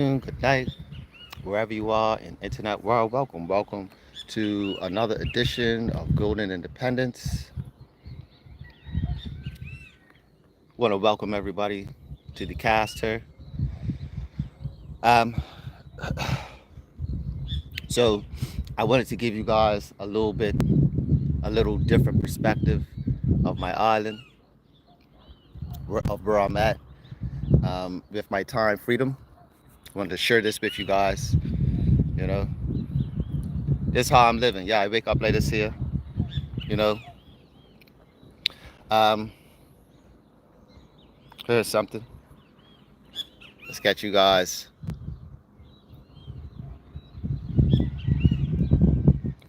Good night, wherever you are in internet world. Welcome to another edition of Golden Independence. Want to welcome everybody to the cast here. Um, so I wanted to give you guys a little different perspective of my island, of where I'm at, with my time freedom. Wanted to share this with you guys. You know, this is how I'm living. Yeah, I wake up like this here. You know, um, here's something. Let's get you guys.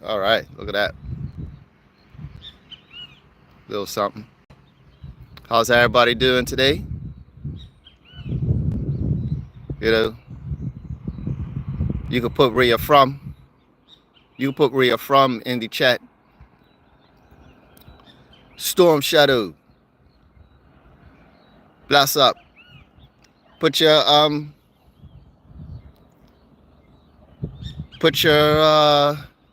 All right, look at that little something. How's everybody doing today? You know, you can put where you're from. You can put where you're from in the chat. Storm Shadow, bless up. Put your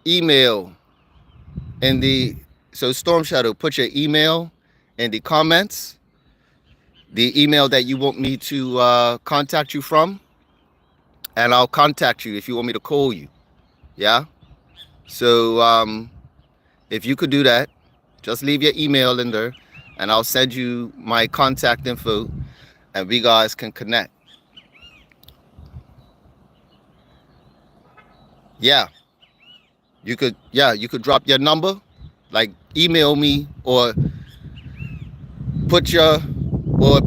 email in the Storm Shadow. Put your email in the comments. The email that you want me to contact you from, and I'll contact you if you want me to call you. Yeah. So if you could do that, just leave your email in there, and I'll send you my contact info, and we guys can connect. Yeah, you could. Yeah, you could drop your number, like email me, or put your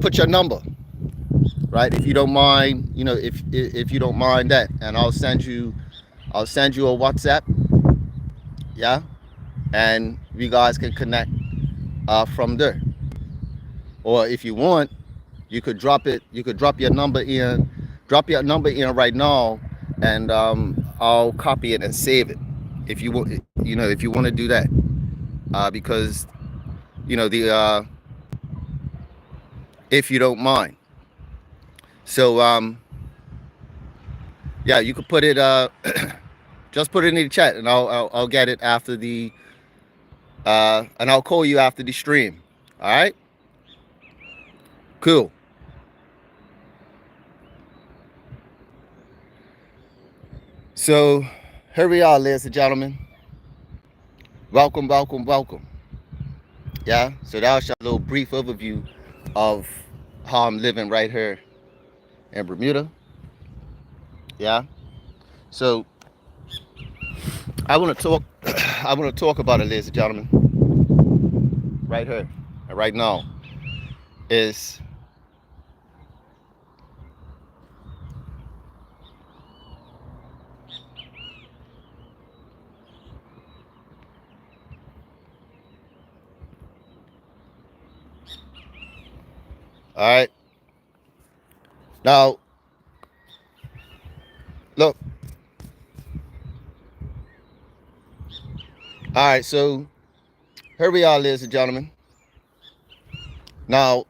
put your number, right? If you don't mind, if you don't mind that, and I'll send you a WhatsApp. Yeah, and we guys can connect from there. Or if you want, you could drop it. You could drop your number in. Drop your number in right now, and I'll copy it and save it. If you want, if you want to do that, because the if you don't mind. So yeah, you could put it. Just put it in the chat, and I'll get it after the and I'll call you after the stream. All right. Cool. So here we are, ladies and gentlemen. Welcome. Yeah. So that was a little brief overview of how I'm living right here in Bermuda. Yeah. So I want to talk. I want to talk about it, ladies and gentlemen, right here, and right now. Is all right. Now, look. All right. So here we are, ladies and gentlemen. Now,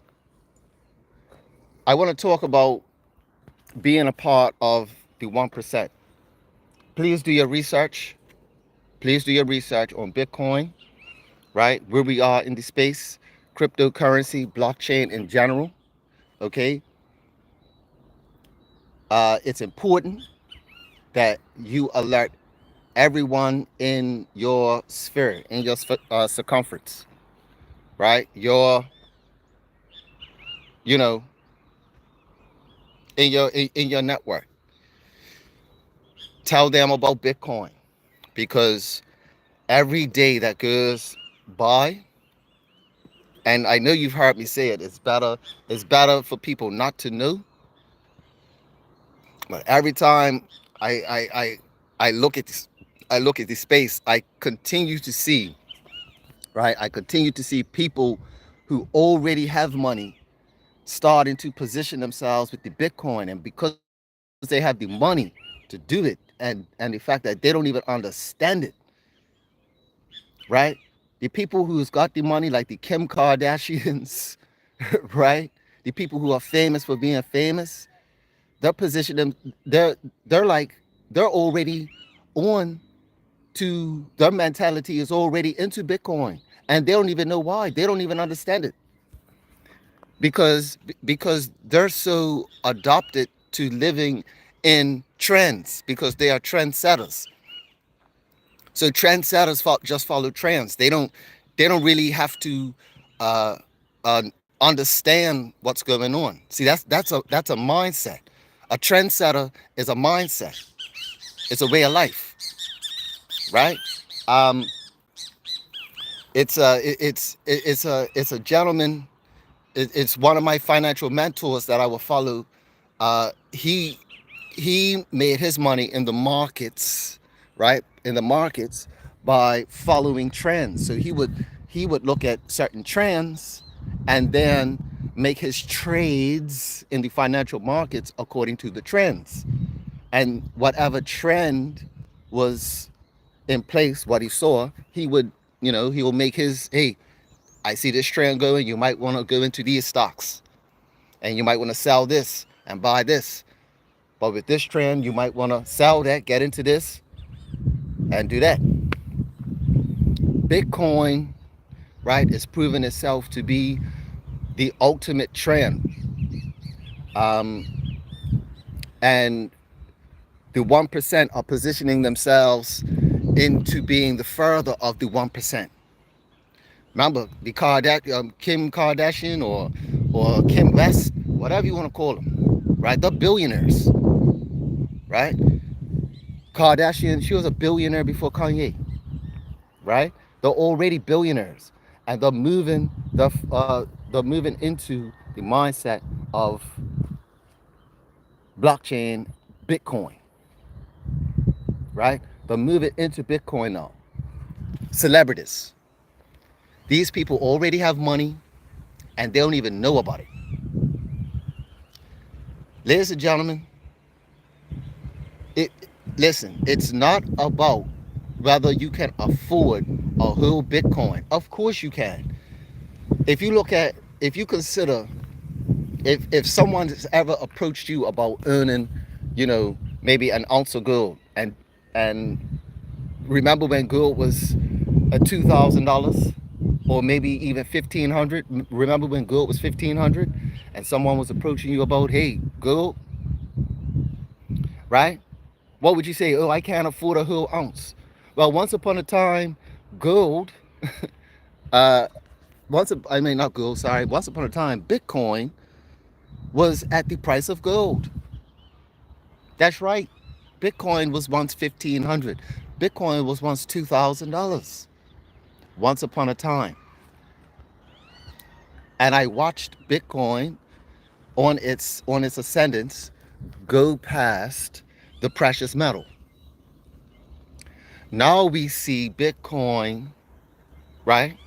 I want to talk about being a part of the 1%. Please do your research. Please do your research on Bitcoin, right? Where we are in the space, cryptocurrency, blockchain in general. Okay. It's important that you alert everyone in your sphere, in your circumference, right? You know, in your network. Tell them about Bitcoin, because every day that goes by, and I know you've heard me say it, it's better for people not to know. But every time I look at this, I look at this space, I continue to see, right? I continue to see people who already have money starting to position themselves with the Bitcoin, and because they have the money to do it, and the fact that they don't even understand it, right? The people who's got the money, like the Kim Kardashians, right? The people who are famous for being famous, They're positioning. They're like they're already on to their mentality is already into Bitcoin, and they don't even know why. They don't even understand it because they're so adopted to living in trends because they are trendsetters. So trendsetters just follow trends. They don't really have to uh, understand what's going on. See, that's a mindset. A trendsetter is a mindset. It's a way of life, right? Um, it's a gentleman. It's one of my financial mentors that I will follow. He made his money in the markets, right? In the markets by following trends. So he would look at certain trends and then make his trades in the financial markets according to the trends. And whatever trend was in place, what he saw, he will make his, hey, I see this trend going, you might want to go into these stocks and you might want to sell this and buy this. But with this trend, you might want to sell that, get into this, and do that. Bitcoin, right, is proving itself to be the ultimate trend. Um, and the 1% are positioning themselves into being the further of the 1%. Remember, the Kim Kardashian or Kim West, whatever you want to call them, right? They're billionaires, right? Kardashian, she was a billionaire before Kanye, right? They're already billionaires, and they're moving into the mindset of blockchain, Bitcoin, right? They're moving into Bitcoin now. Celebrities, these people already have money, and they don't even know about it. Ladies and gentlemen, it listen. It's not about whether you can afford a whole Bitcoin. Of course you can. If you consider, if someone has ever approached you about earning, maybe an ounce of gold, and remember when gold was at $2,000 or maybe even 1,500. Remember when gold was 1,500, and someone was approaching you about, hey, gold, right? What would you say? Oh, I can't afford a whole ounce. Well, once upon a time, gold, uh, I mean not gold, sorry. Once upon a time, Bitcoin was at the price of gold. That's right. Bitcoin was once 1,500. Bitcoin was once $2,000. Once upon a time, and I watched Bitcoin on its ascendance go past the precious metal. Now we see Bitcoin, right?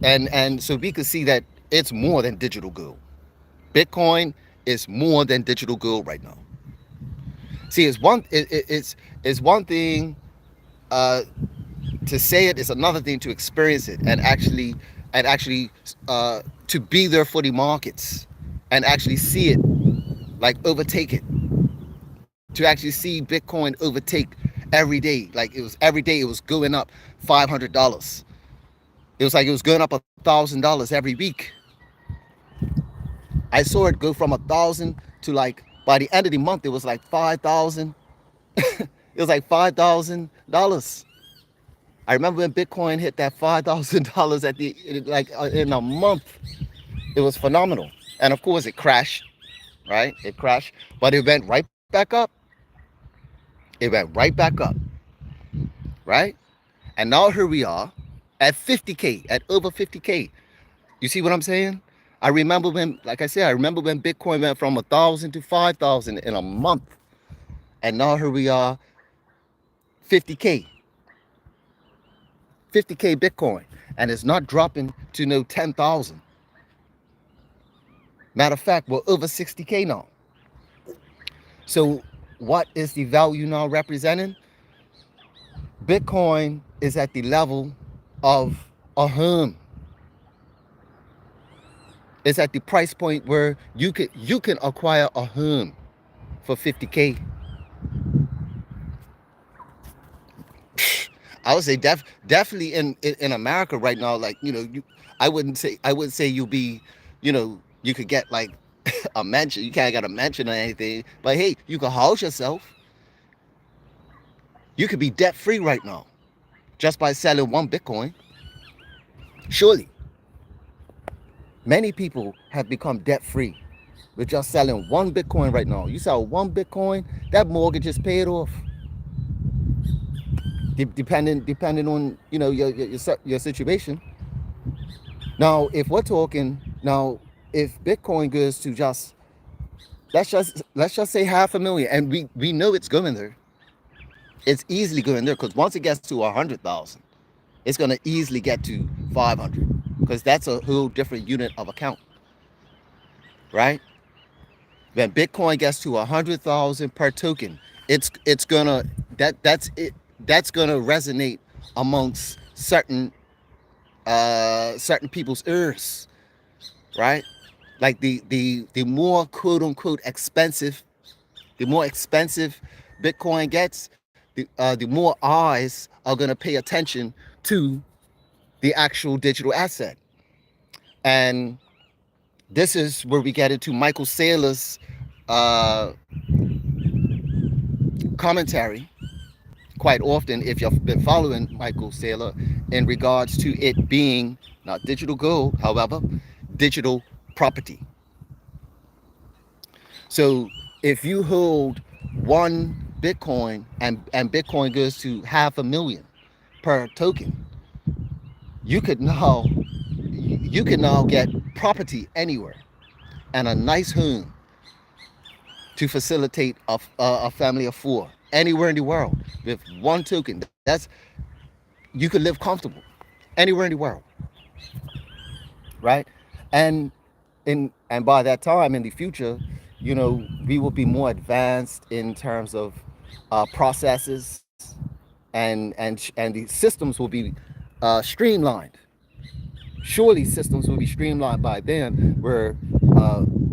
And so we could see that it's more than digital gold. Bitcoin is more than digital gold right now. See, it's one thing uh, to say it. It's another thing to experience it and actually to be there for the markets and actually see it, like overtake it. To actually see Bitcoin overtake every day, like it was every day, it was going up $500. It was like it was going up $1,000 every week. I saw it go from 1,000 to, like, by the end of the month it was like 5,000. It was like $5,000. I remember when Bitcoin hit that $5,000 at the like in a month. It was phenomenal, and of course it crashed, right? It crashed, but it went right back up. It went right back up, right? And now here we are at 50K, at over 50K. You see what I'm saying? I remember when, like I said, I remember when Bitcoin went from 1,000 to 5,000 in a month, and now here we are, 50K, 50K Bitcoin, and it's not dropping to no 10,000. Matter of fact, we're over 60K now. So what is the value now representing? Bitcoin is at the level of a home. It's at the price point where you can acquire a home for 50K. I would say definitely in America right now, like, you know, I wouldn't say you'll be, you know, you could get like a mansion. You can't get a mansion or anything, but hey, you can house yourself. You could be debt free right now just by selling one Bitcoin. Surely, many people have become debt free with just selling one Bitcoin right now. You sell one Bitcoin, that mortgage is paid off. Depending on, you know, your situation. Now, if we're talking now, if Bitcoin goes to just let's just say 500,000, and we know it's going there. It's easily going there because once it gets to 100,000, it's going to easily get to 500 because that's a whole different unit of account, right? When Bitcoin gets to 100,000 per token, it's gonna that's it. That's gonna resonate amongst certain people's ears, right? Like the more quote unquote expensive, the more expensive Bitcoin gets, the more eyes are gonna pay attention to the actual digital asset. And this is where we get into Michael Saylor's uh, commentary quite often, if you've been following Michael Saylor, in regards to it being not digital gold, however, digital property. So if you hold one Bitcoin and Bitcoin goes to 500,000 per token, you could now get property anywhere and a nice home to facilitate a family of four anywhere in the world with one token. That's you could live comfortable anywhere in the world, right? And and by that time in the future, you know, we will be more advanced in terms of processes, and the systems will be streamlined. Surely systems will be streamlined by then, where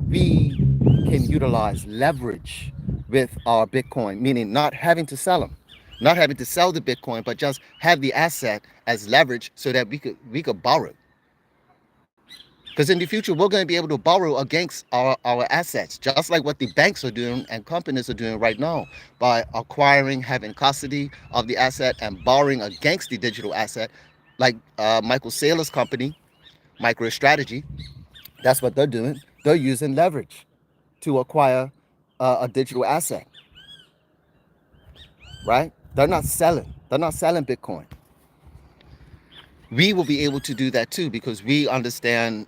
we can utilize leverage with our Bitcoin, meaning not having to sell them, not having to sell the Bitcoin, but just have the asset as leverage so that we could borrow. Because in the future, we're going to be able to borrow against our assets, just like what the banks are doing and companies are doing right now by acquiring, having custody of the asset and borrowing against the digital asset, like Michael Saylor's company, MicroStrategy. That's what they're doing. They're using leverage to acquire a digital asset, right? They're not selling. They're not selling Bitcoin. We will be able to do that too because we understand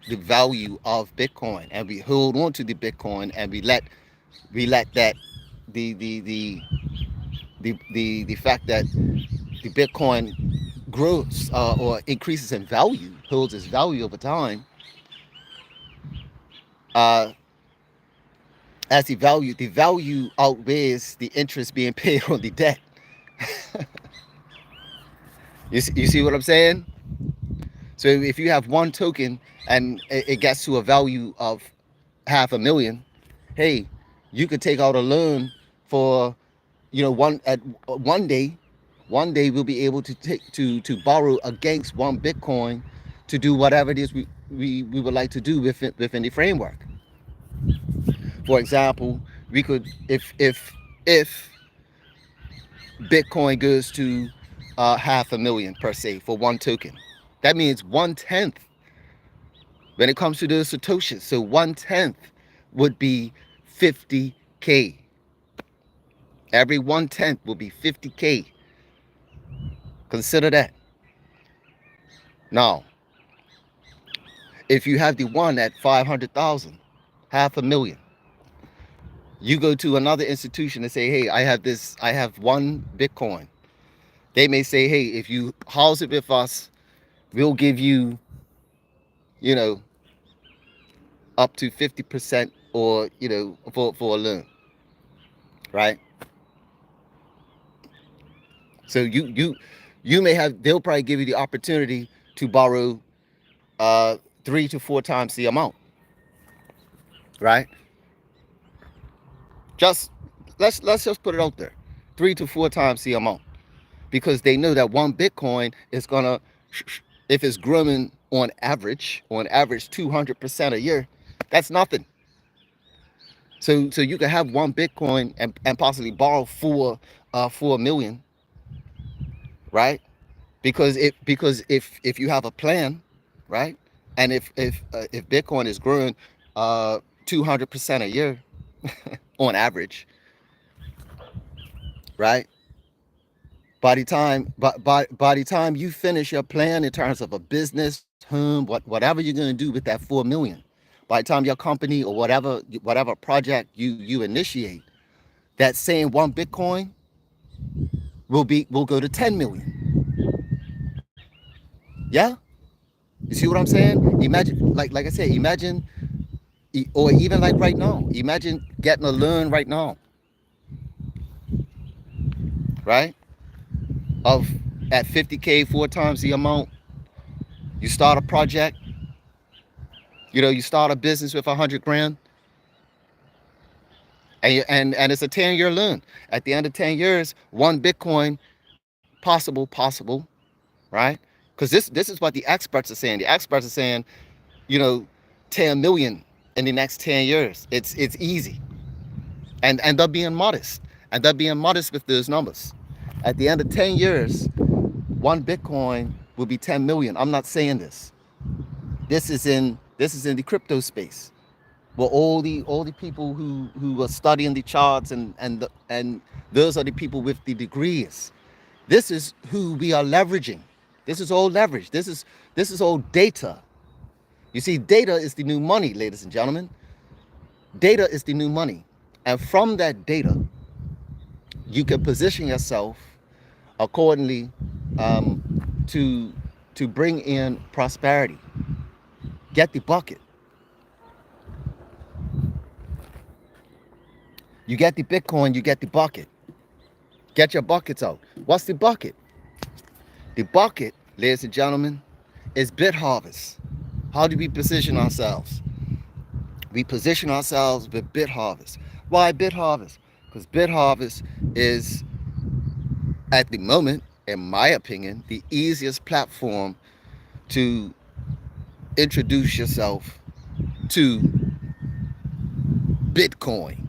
the value of Bitcoin and we hold on to the Bitcoin and we let that the fact that the Bitcoin grows or increases in value, holds its value over time, uh, as the value outweighs the interest being paid on the debt. You see what I'm saying? So if you have one token and it gets to a value of 500,000, hey, you could take out a loan for, you know, one day we'll be able to take to borrow against one Bitcoin to do whatever it is we would like to do within the framework. For example, we could, if Bitcoin goes to 500,000 per se for one token, that means 1/10 when it comes to the Satoshis. So 1/10 would be 50K. Every 1/10 will be 50K. Consider that. Now, if you have the one at 500,000, 500,000, you go to another institution and say, hey, I have one Bitcoin. They may say, hey, if you house it with us, we'll give you, you know, up to 50% or, you know, for a loan, right? So you may have, they'll probably give you the opportunity to borrow 3 to 4 times the amount, right? Just let's just put it out there, 3 to 4 times the amount, because they know that one Bitcoin is gonna, if it's growing on average 200% a year, that's nothing. So you can have one Bitcoin and possibly borrow 4 million, right? Because if you have a plan, right, and if Bitcoin is growing 200% a year on average, right? By the time you finish your plan in terms of a business, home, whatever you're going to do with that 4 million, by the time your company or whatever project you initiate, that same one Bitcoin will go to 10 million. Yeah, you see what I'm saying? Imagine, like I said, imagine, or even like right now, imagine getting a loan right now, right? Of at 50K, 4 times the amount. You start a project, you start a business with 100 grand, and it's a 10-year loan. At the end of 10 years, one Bitcoin, possible, right? Because this is what the experts are saying. The experts are saying, you know, 10 million in the next 10 years. It's easy. And they're being modest. And they're being modest with those numbers. At the end of 10 years, one Bitcoin will be 10 million. I'm not saying this. This is in the crypto space. Well, all the people who are studying the charts, and those are the people with the degrees. This is who we are leveraging. This is all leverage. This is all data. You see, data is the new money, ladies and gentlemen. Data is the new money. And from that data, you can position yourself accordingly, to bring in prosperity. Get the bucket. You get the Bitcoin, you get the bucket. Get your buckets out. What's the bucket? The bucket, ladies and gentlemen, is BitHarvest. How do we position ourselves? We position ourselves with BitHarvest. Why BitHarvest? Because BitHarvest is, at the moment, in my opinion, the easiest platform to introduce yourself to Bitcoin,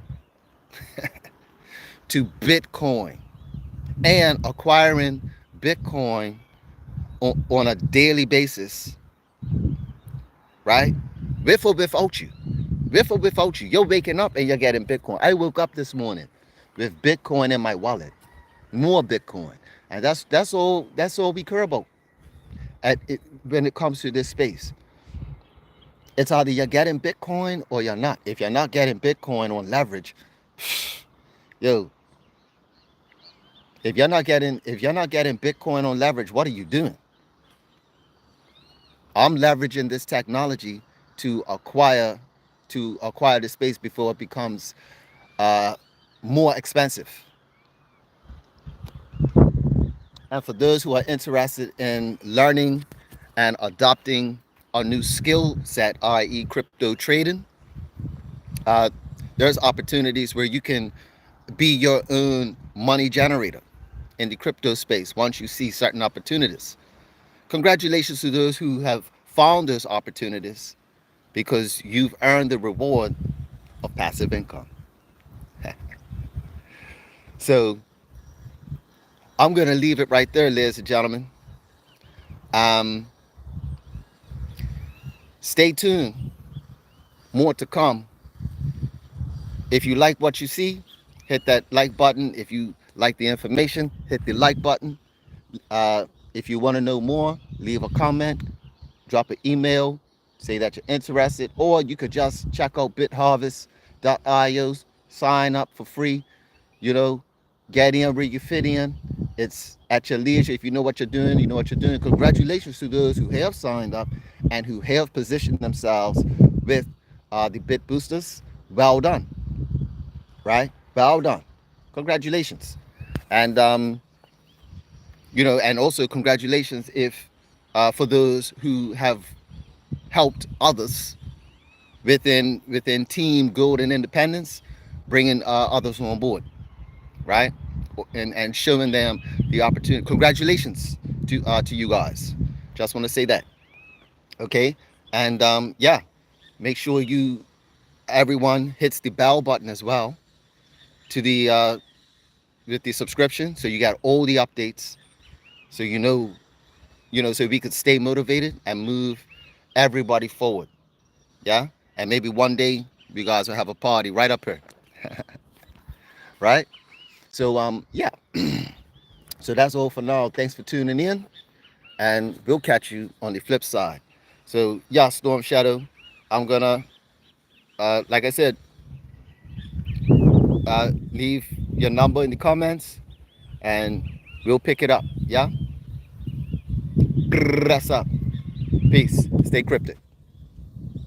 and acquiring Bitcoin on a daily basis, right? With or without you. With or without you. You're waking up and you're getting Bitcoin. I woke up this morning with Bitcoin in my wallet. More Bitcoin. And that's all we care about when it comes to this space. It's either you're getting Bitcoin or you're not. If you're not getting Bitcoin on leverage, yo, if you're not getting Bitcoin on leverage, what are you doing? I'm leveraging this technology to acquire the space before it becomes more expensive. And for those who are interested in learning and adopting a new skill set, i.e. crypto trading, there's opportunities where you can be your own money generator in the crypto space once you see certain opportunities. Congratulations to those who have found those opportunities, because you've earned the reward of passive income. So I'm going to leave it right there, ladies and gentlemen. Stay tuned. More to come. If you like what you see, hit that like button. If you like the information, hit the like button. If you want to know more, leave a comment, drop an email, say that you're interested, or you could just check out BitHarvest.io, sign up for free, get in where you fit in. It's at your leisure. If you know what you're doing, you know what you're doing. Congratulations to those who have signed up and who have positioned themselves with the BitBoosters. Well done, right? Well done. Congratulations. And and also congratulations if for those who have helped others within team growth and independence, bringing others on board, right? And showing them the opportunity. Congratulations to you guys. Just want to say that. Okay. And yeah, make sure everyone hits the bell button as well to the with the subscription, so you got all the updates, so so we could stay motivated and move everybody forward. Yeah. And maybe one day you guys will have a party right up here. Right. So yeah. So that's all for now. Thanks for tuning in, and we'll catch you on the flip side. So yeah, Storm Shadow, I'm gonna like I said, leave your number in the comments and we'll pick it up. Yeah. That's up. Peace. Stay cryptic.